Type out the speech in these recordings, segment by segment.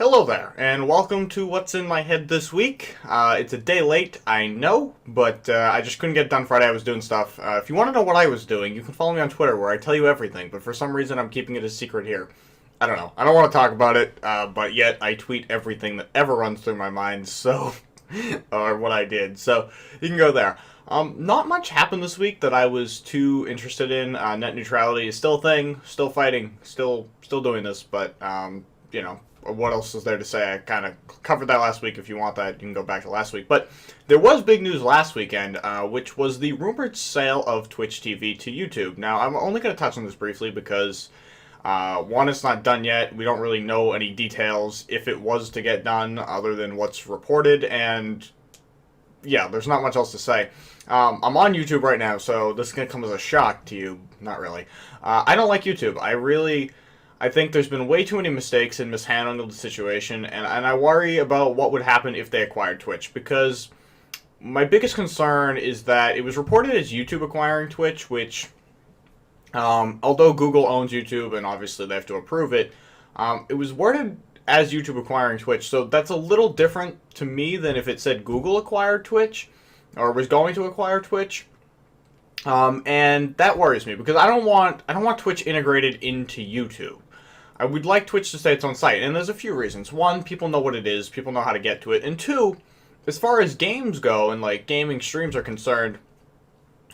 Hello there, and welcome to What's in My Head this week. It's a day late, I know, but I just couldn't get it done Friday. I was doing stuff. If you want to know what I was doing, you can follow me on Twitter, where I tell you everything, but for some reason I'm keeping it a secret here. I don't know. I don't want to talk about it, but yet I tweet everything that ever runs through my mind, so... or what I did, so you can go there. Not much happened this week that I was too interested in. Net neutrality is still a thing, still fighting, still doing this, but, you know, what else is there to say? I kind of covered that last week. If you want that, you can go back to last week. But there was big news last weekend, which was the rumored sale of Twitch TV to YouTube. Now, I'm only going to touch on this briefly because, one, it's not done yet. We don't really know any details if it was to get done other than what's reported. And, yeah, there's not much else to say. I'm on YouTube right now, so this is going to come as a shock to you. Not really. I don't like YouTube. I think there's been way too many mistakes in mishandling the situation, and I worry about what would happen if they acquired Twitch, because my biggest concern is that it was reported as YouTube acquiring Twitch, which, although Google owns YouTube, and obviously they have to approve it, it was worded as YouTube acquiring Twitch, so that's a little different to me than if it said Google acquired Twitch, or was going to acquire Twitch. And that worries me, because I don't want Twitch integrated into YouTube. I would like Twitch to stay its own site, and there's a few reasons. One, people know what it is, people know how to get to it, and two, as far as games go and like gaming streams are concerned,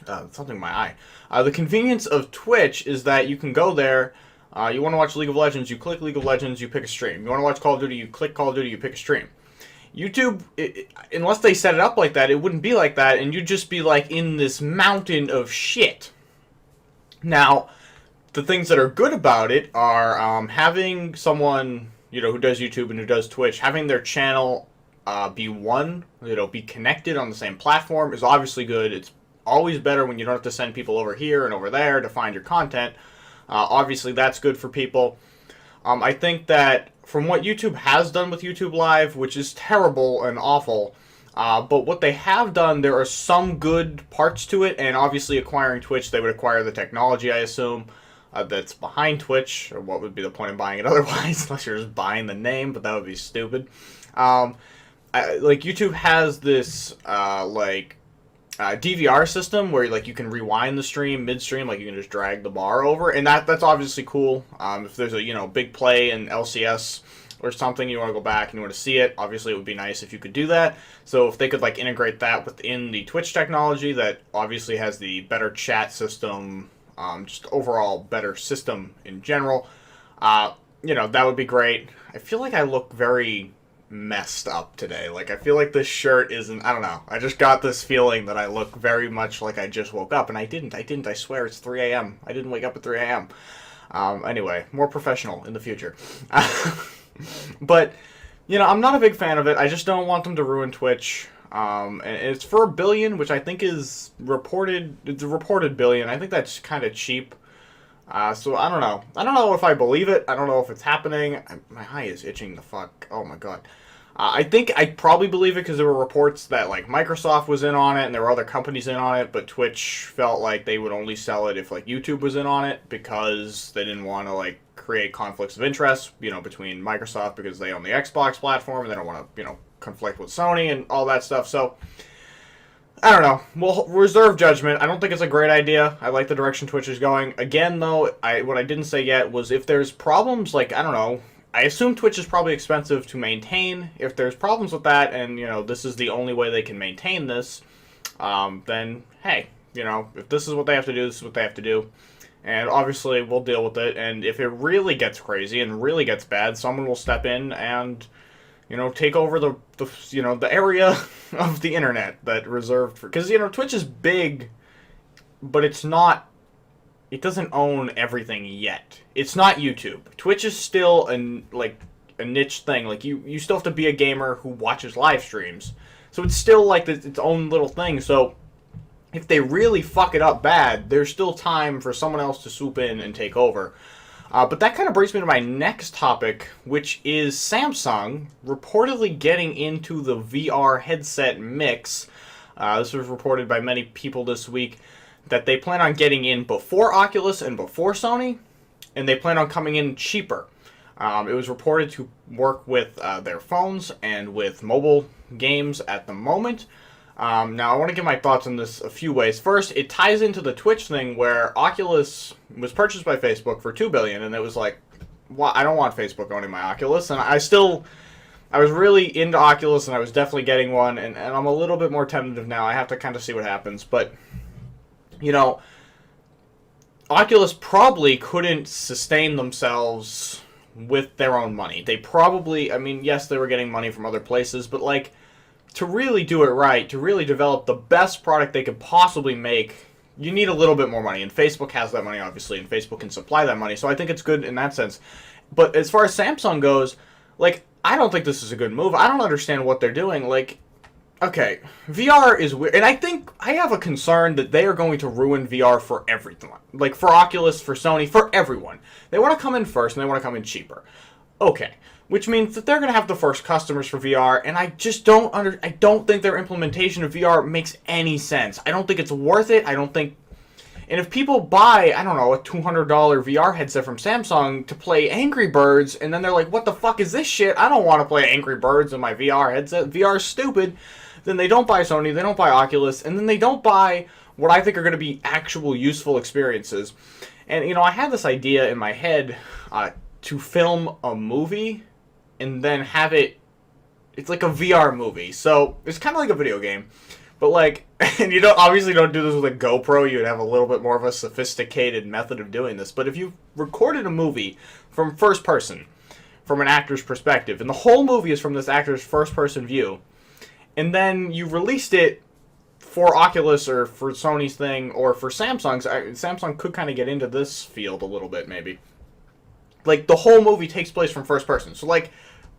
something in my eye. The convenience of Twitch is that you can go there. You want to watch League of Legends, you click League of Legends, you pick a stream. You want to watch Call of Duty, you click Call of Duty, you pick a stream. YouTube, unless they set it up like that, it wouldn't be like that, and you'd just be like in this mountain of shit. Now, the things that are good about it are having someone, you know, who does YouTube and who does Twitch, having their channel be one, be connected on the same platform is obviously good. It's always better when you don't have to send people over here and over there to find your content. Obviously, that's good for people. I think that from what YouTube has done with YouTube Live, which is terrible and awful, but what they have done, there are some good parts to it, and obviously acquiring Twitch, they would acquire the technology, I assume, that's behind Twitch, or what would be the point of buying it otherwise, unless you're just buying the name, but that would be stupid. Like, YouTube has this, DVR system where, like, you can rewind the stream midstream, like, you can just drag the bar over, and that's obviously cool. If there's a, big play in LCS or something, you want to go back and you want to see it, obviously it would be nice if you could do that. So if they could, like, integrate that within the Twitch technology that obviously has the better chat system, just overall better system in general, that would be great. I feel like I look very messed up today. Like, I feel like this shirt isn't, I don't know. I just got this feeling that I look very much like I just woke up, and I didn't. I swear it's 3 a.m. I didn't wake up at 3 a.m. Anyway, more professional in the future. But, I'm not a big fan of it. I just don't want them to ruin Twitch. And it's for $1 billion, which I think is reported. It's a reported $1 billion. I think that's kind of cheap. So I don't know. I don't know if I believe it. I don't know if it's happening. My eye is itching the fuck. Oh my god. I think I probably believe it because there were reports that like Microsoft was in on it and there were other companies in on it, but Twitch felt like they would only sell it if like YouTube was in on it because they didn't want to like create conflicts of interest, between Microsoft because they own the Xbox platform and they don't want to, conflict with Sony and all that stuff. So I don't know. We'll reserve judgment. I don't think it's a great idea. I like the direction Twitch is going. Again, though, what I didn't say yet was if there's problems, like, I don't know, I assume Twitch is probably expensive to maintain. If there's problems with that and, this is the only way they can maintain this, then, hey, if this is what they have to do, this is what they have to do. And obviously, we'll deal with it. And if it really gets crazy and really gets bad, someone will step in and take over the area of the internet that reserved for... Because, Twitch is big, but it doesn't own everything yet. It's not YouTube. Twitch is still a niche thing. Like, you still have to be a gamer who watches live streams. So it's still, like, its own little thing. So if they really fuck it up bad, there's still time for someone else to swoop in and take over. But that kind of brings me to my next topic, which is Samsung reportedly getting into the VR headset mix. This was reported by many people this week, that they plan on getting in before Oculus and before Sony, and they plan on coming in cheaper. It was reported to work with their phones and with mobile games at the moment. Now, I want to give my thoughts on this a few ways. First, it ties into the Twitch thing where Oculus was purchased by Facebook for $2 billion, and it was like, well, I don't want Facebook owning my Oculus, and I was really into Oculus, and I was definitely getting one, and I'm a little bit more tentative now. I have to kind of see what happens, but, you know, Oculus probably couldn't sustain themselves with their own money. They probably, I mean, yes, they were getting money from other places, but, like, to really do it right, to really develop the best product they could possibly make, you need a little bit more money. And Facebook has that money, obviously, and Facebook can supply that money. So I think it's good in that sense. But as far as Samsung goes, like, I don't think this is a good move. I don't understand what they're doing. Like, okay, VR is weird. And I think I have a concern that they are going to ruin VR for everything. Like, for Oculus, for Sony, for everyone. They want to come in first, and they want to come in cheaper. Okay. Which means that they're going to have the first customers for VR, and I just I don't think their implementation of VR makes any sense. I don't think it's worth it. And if people buy, I don't know, a $200 VR headset from Samsung to play Angry Birds, and then they're like, what the fuck is this shit? I don't want to play Angry Birds in my VR headset. VR's stupid. Then they don't buy Sony, they don't buy Oculus, and then they don't buy what I think are going to be actual useful experiences. And, you know, I had this idea in my head to film a movie and then have it's like a VR movie. So, it's kind of like a video game. But, like, and you obviously don't do this with a GoPro. You would have a little bit more of a sophisticated method of doing this. But if you recorded a movie from first person, from an actor's perspective, and the whole movie is from this actor's first person view, and then you released it for Oculus or for Sony's thing or for Samsung's, Samsung could kind of get into this field a little bit, maybe. Like, the whole movie takes place from first person. So, like,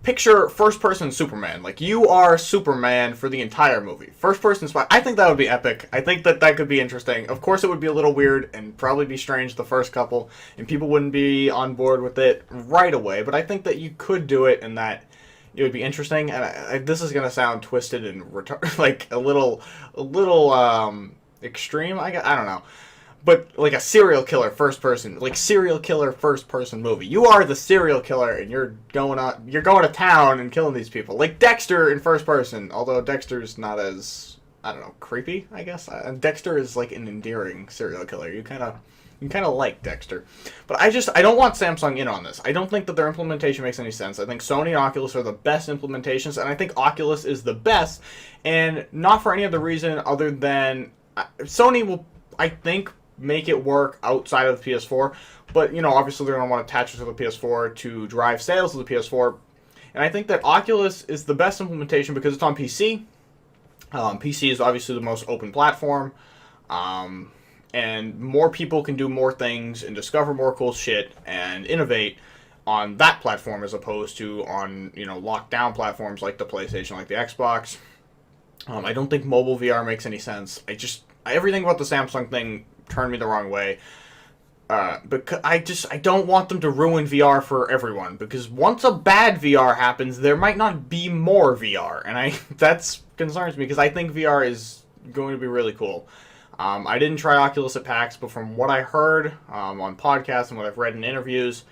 picture first-person Superman. Like, you are Superman for the entire movie. First-person spy. I think that would be epic. I think that could be interesting. Of course, it would be a little weird and probably be strange the first couple, and people wouldn't be on board with it right away. But I think that you could do it, and that it would be interesting. And this is gonna sound twisted and like a little extreme. I don't know. But, like, a serial killer first-person movie. You are the serial killer, and you're going to town and killing these people. Like Dexter in first person, although Dexter's not as, I don't know, creepy, I guess. Dexter is, like, an endearing serial killer. You kind of like Dexter. But I don't want Samsung in on this. I don't think that their implementation makes any sense. I think Sony and Oculus are the best implementations, and I think Oculus is the best, and not for any other reason other than Sony will, I think, make it work outside of the PS4, but, you know, obviously they're going to want to attach it to the PS4 to drive sales of the PS4, and I think that Oculus is the best implementation because it's on PC. PC is obviously the most open platform, and more people can do more things and discover more cool shit and innovate on that platform as opposed to on, you know, locked down platforms like the PlayStation, like the Xbox. I don't think mobile VR makes any sense. Everything about the Samsung thing turned me the wrong way. Because I don't want them to ruin VR for everyone. Because once a bad VR happens, there might not be more VR. And that concerns me because I think VR is going to be really cool. I didn't try Oculus at PAX, but from what I heard on podcasts and what I've read in interviews,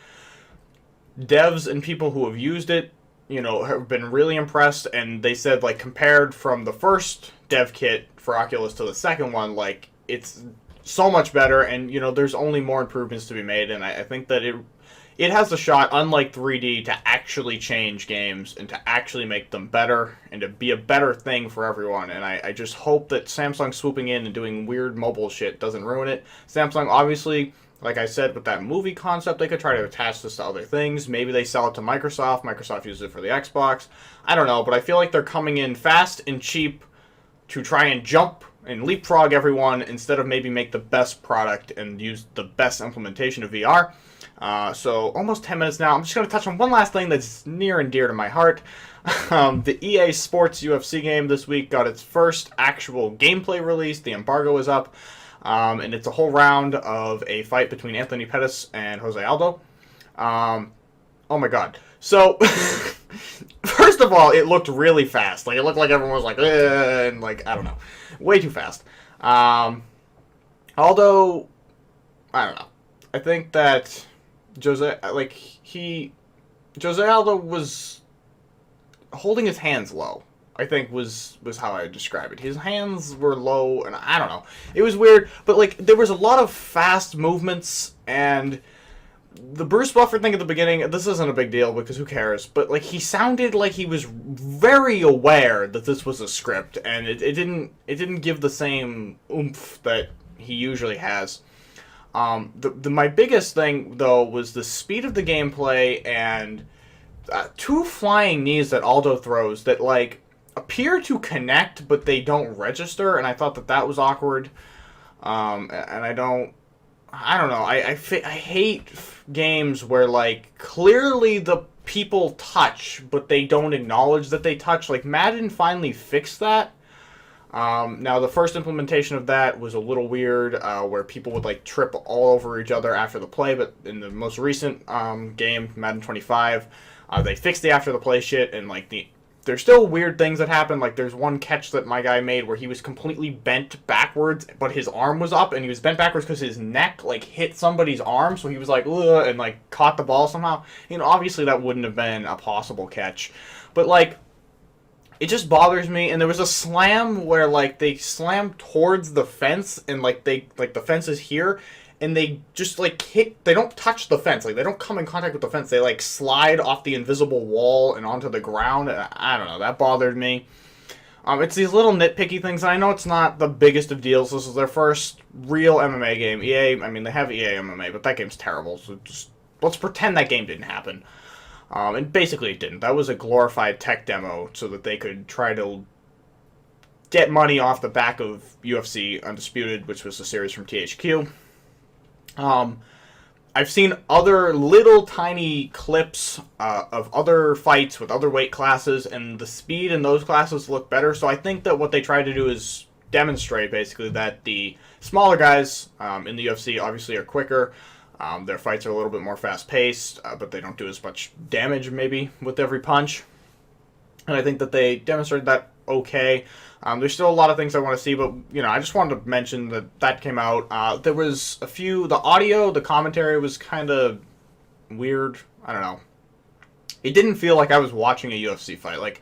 devs and people who have used it, you know, have been really impressed. And they said, like, compared from the first dev kit for Oculus to the second one, like, it's so much better, and, you know, there's only more improvements to be made, and I think that it has a shot, unlike 3D, to actually change games and to actually make them better and to be a better thing for everyone, and I just hope that Samsung swooping in and doing weird mobile shit doesn't ruin it. Samsung, obviously, like I said, with that movie concept, they could try to attach this to other things. Maybe they sell it to Microsoft. Microsoft uses it for the Xbox. I don't know, but I feel like they're coming in fast and cheap to try and jump and leapfrog everyone instead of maybe make the best product and use the best implementation of VR. So almost 10 minutes now. I'm just going to touch on one last thing that's near and dear to my heart. The EA Sports UFC game this week got its first actual gameplay release. The embargo is up. And it's a whole round of a fight between Anthony Pettis and Jose Aldo. Oh my god. So, first of all, it looked really fast. Like, it looked like everyone was like, and like, I don't know. Way too fast. Aldo, I don't know. I think that Jose, like, he Jose Aldo was holding his hands low, I think was how I would describe it. His hands were low, and I don't know. It was weird, but like there was a lot of fast movements, and the Bruce Buffer thing at the beginning, this isn't a big deal because who cares, but like he sounded like he was very aware that this was a script, and it didn't give the same oomph that he usually has. My biggest thing though was the speed of the gameplay and two flying knees that Aldo throws that like appear to connect but they don't register, and I thought that was awkward. And I don't know. I hate games where like clearly the people touch but they don't acknowledge that they touch. Like Madden finally fixed that. Now the first implementation of that was a little weird, where people would like trip all over each other after the play, but in the most recent game, Madden 25, they fixed the after the play shit, and like there's still weird things that happen. Like there's one catch that my guy made where he was completely bent backwards, but his arm was up, and he was bent backwards because his neck like hit somebody's arm, so he was like, ugh, and like caught the ball somehow. You know, obviously that wouldn't have been a possible catch, but like it just bothers me. And there was a slam where like they slammed towards the fence, and like the fence is here, and they just like hit, they don't touch the fence, like they don't come in contact with the fence, they like slide off the invisible wall and onto the ground. I don't know, that bothered me. It's these little nitpicky things, and I know it's not the biggest of deals. This is their first real MMA game. EA, I mean, they have EA MMA, but that game's terrible, so just let's pretend that game didn't happen. And basically it didn't. That was a glorified tech demo so that they could try to get money off the back of UFC Undisputed, which was a series from THQ. I've seen other little tiny clips of other fights with other weight classes, and the speed in those classes look better. So I think that what they try to do is demonstrate basically that the smaller guys in the UFC obviously are quicker. Their fights are a little bit more fast-paced, but they don't do as much damage, maybe, with every punch. And I think that they demonstrated that okay. There's still a lot of things I want to see, but, you know, I just wanted to mention that came out. There was a few, the audio, the commentary was kind of weird. I don't know. It didn't feel like I was watching a UFC fight. Like,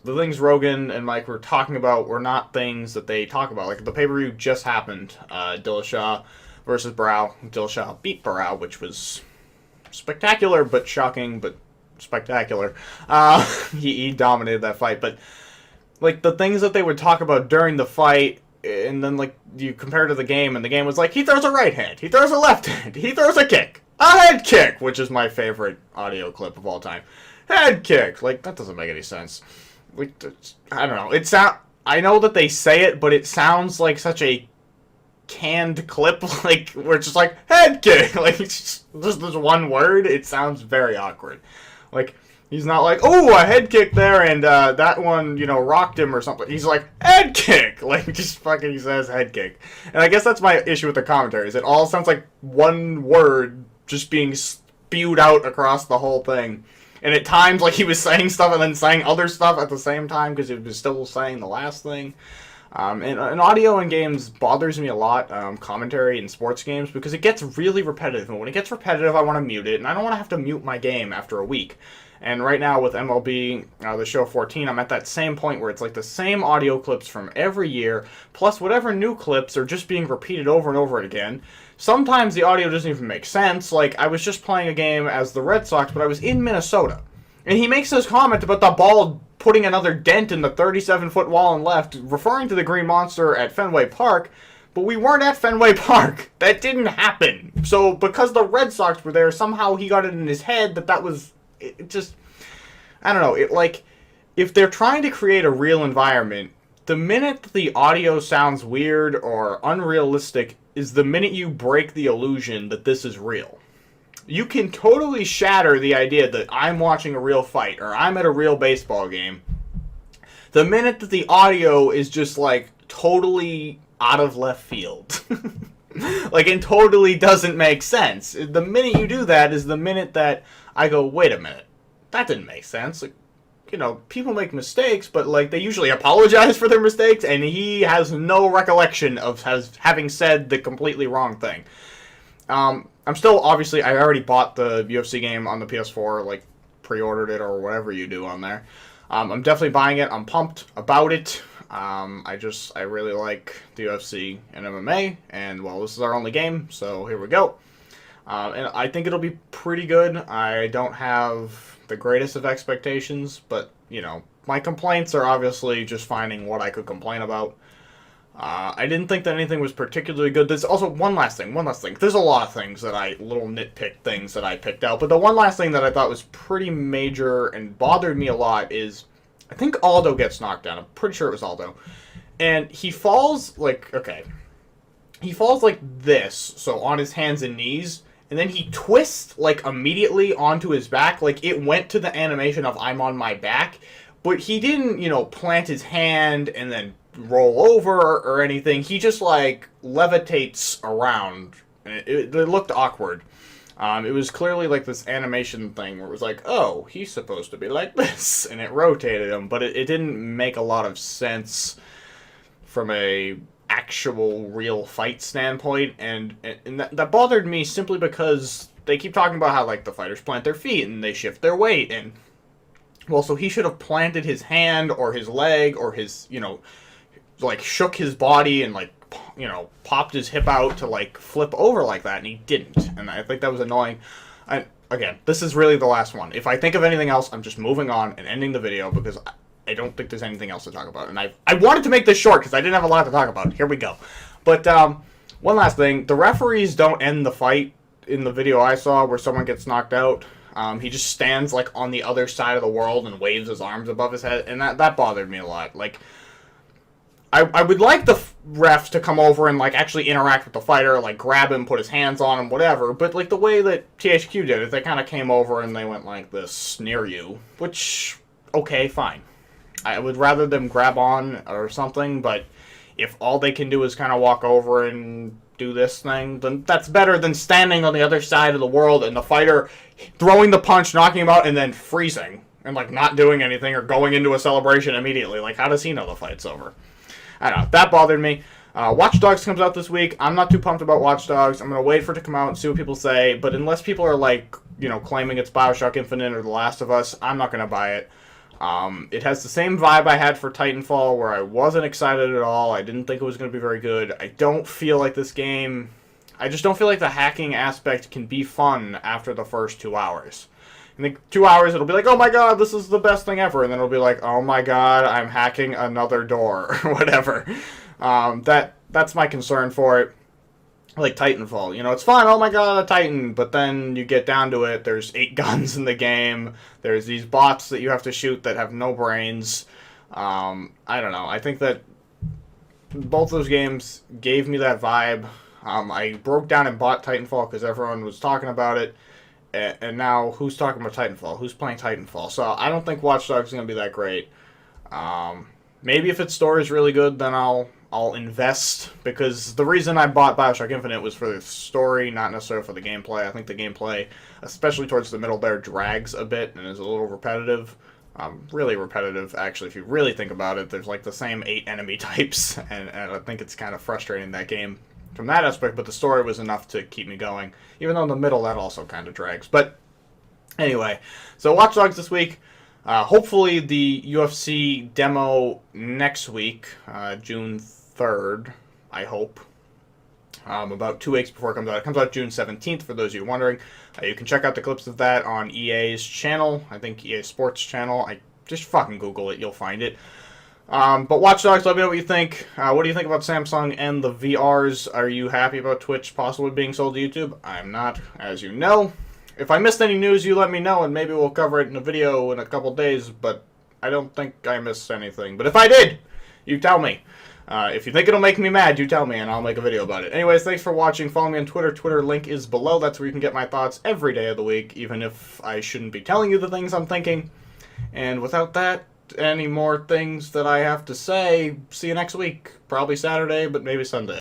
the things Rogan and Mike were talking about were not things that they talk about. Like, the pay-per-view just happened. Dillashaw versus Barao. Dillashaw beat Barao, which was spectacular, but shocking, but spectacular. He dominated that fight, but like the things that they would talk about during the fight, and then like you compare to the game, and the game was like, he throws a right hand, he throws a left hand, he throws a kick, a head kick, which is my favorite audio clip of all time. Head kick, like that doesn't make any sense. Like I don't know. I know that they say it, but it sounds like such a canned clip, like where it's just like head kick, like it's just this one word. It sounds very awkward. Like he's not like, oh, a head kick there, and that one, you know, rocked him or something. He's like head kick, like just fucking he says head kick. And I guess that's my issue with the commentaries. It all sounds like one word just being spewed out across the whole thing. And at times, like he was saying stuff and then saying other stuff at the same time because he was still saying the last thing. And audio in games bothers me a lot, commentary in sports games, because it gets really repetitive. And when it gets repetitive, I want to mute it, and I don't want to have to mute my game after a week. And right now with MLB, the show 14, I'm at that same point where it's like the same audio clips from every year, plus whatever new clips are just being repeated over and over again. Sometimes the audio doesn't even make sense. Like, I was just playing a game as the Red Sox, but I was in Minnesota. And he makes this comment about the ball putting another dent in the 37-foot wall and left, referring to the Green Monster at Fenway Park, but we weren't at Fenway Park. That didn't happen. So, because the Red Sox were there, somehow he got it in his head that was, it just, I don't know, it like, if they're trying to create a real environment, the minute the audio sounds weird or unrealistic is the minute you break the illusion that this is real. You can totally shatter the idea that I'm watching a real fight or I'm at a real baseball game. The minute that the audio is just like totally out of left field. Like it totally doesn't make sense. The minute you do that is the minute that I go, wait a minute, that didn't make sense. Like, you know, people make mistakes, but like they usually apologize for their mistakes, and he has no recollection of having said the completely wrong thing. I'm still, obviously, I already bought the UFC game on the PS4, like, pre-ordered it or whatever you do on there. I'm definitely buying it. I'm pumped about it. I really like the UFC and MMA, and well, this is our only game, so here we go. And I think it'll be pretty good. I don't have the greatest of expectations, but, you know, my complaints are obviously just finding what I could complain about. I didn't think that anything was particularly good. There's also one last thing. There's a lot of things little nitpick things that I picked out, but the one last thing that I thought was pretty major and bothered me a lot is, I think Aldo gets knocked down. I'm pretty sure it was Aldo. And he falls, like, okay. He falls like this, so on his hands and knees, and then he twists, like, immediately onto his back. Like, it went to the animation of I'm on my back, but he didn't, you know, plant his hand and then roll over or anything. He just, like, levitates around. And it looked awkward. It was clearly like this animation thing where it was like, oh, he's supposed to be like this, and it rotated him, but it didn't make a lot of sense from a actual real fight standpoint, and that bothered me simply because they keep talking about how, like, the fighters plant their feet and they shift their weight, and, well, so he should have planted his hand or his leg or his, you know, like, shook his body and, like, you know, popped his hip out to, like, flip over like that, and he didn't. And I think that was annoying. Again, this is really the last one. If I think of anything else, I'm just moving on and ending the video because I don't think there's anything else to talk about. And I wanted to make this short because I didn't have a lot to talk about. Here we go. But one last thing. The referees don't end the fight in the video I saw where someone gets knocked out. He just stands, like, on the other side of the world and waves his arms above his head. And that bothered me a lot. Like, I would like the refs to come over and, like, actually interact with the fighter, like, grab him, put his hands on him, whatever, but, like, the way that THQ did it, they kind of came over and they went like this, near you, which, okay, fine. I would rather them grab on or something, but if all they can do is kind of walk over and do this thing, then that's better than standing on the other side of the world and the fighter throwing the punch, knocking him out, and then freezing, and, like, not doing anything or going into a celebration immediately. Like, how does he know the fight's over? I don't know. That bothered me. Watch Dogs comes out this week. I'm not too pumped about Watch Dogs. I'm going to wait for it to come out and see what people say. But unless people are, like, you know, claiming it's BioShock Infinite or The Last of Us, I'm not going to buy it. It has the same vibe I had for Titanfall, where I wasn't excited at all. I didn't think it was going to be very good. I don't feel like this game... I just don't feel like the hacking aspect can be fun after the first 2 hours. In the 2 hours, it'll be like, oh my god, this is the best thing ever. And then it'll be like, oh my god, I'm hacking another door, or whatever. That's my concern for it. Like Titanfall. You know, it's fun, oh my god, a Titan. But then you get down to it, there's 8 guns in the game. There's these bots that you have to shoot that have no brains. I don't know. I think that both those games gave me that vibe. I broke down and bought Titanfall because everyone was talking about it. And now, who's talking about Titanfall? Who's playing Titanfall? So, I don't think Watch Dogs is going to be that great. Maybe if its story is really good, then I'll invest. Because the reason I bought BioShock Infinite was for the story, not necessarily for the gameplay. I think the gameplay, especially towards the middle there, drags a bit and is a little repetitive. Really repetitive, actually, if you really think about it. There's, like, the same 8 enemy types, and I think it's kind of frustrating, that game, from that aspect, but the story was enough to keep me going. Even though in the middle, that also kind of drags. But anyway, so Watch Dogs this week. Hopefully the UFC demo next week, June 3rd, I hope. About 2 weeks before it comes out. It comes out June 17th, for those of you wondering. You can check out the clips of that on EA's channel. I think EA Sports channel. Just fucking Google it, you'll find it. But Watch Dogs, let me know what you think. What do you think about Samsung and the VRs? Are you happy about Twitch possibly being sold to YouTube? I'm not, as you know. If I missed any news, you let me know, and maybe we'll cover it in a video in a couple days, but I don't think I missed anything. But if I did, you tell me. If you think it'll make me mad, you tell me, and I'll make a video about it. Anyways, thanks for watching. Follow me on Twitter. Twitter link is below. That's where you can get my thoughts every day of the week, even if I shouldn't be telling you the things I'm thinking. And without that, any more things that I have to say, see you next week. Probably Saturday, but maybe Sunday.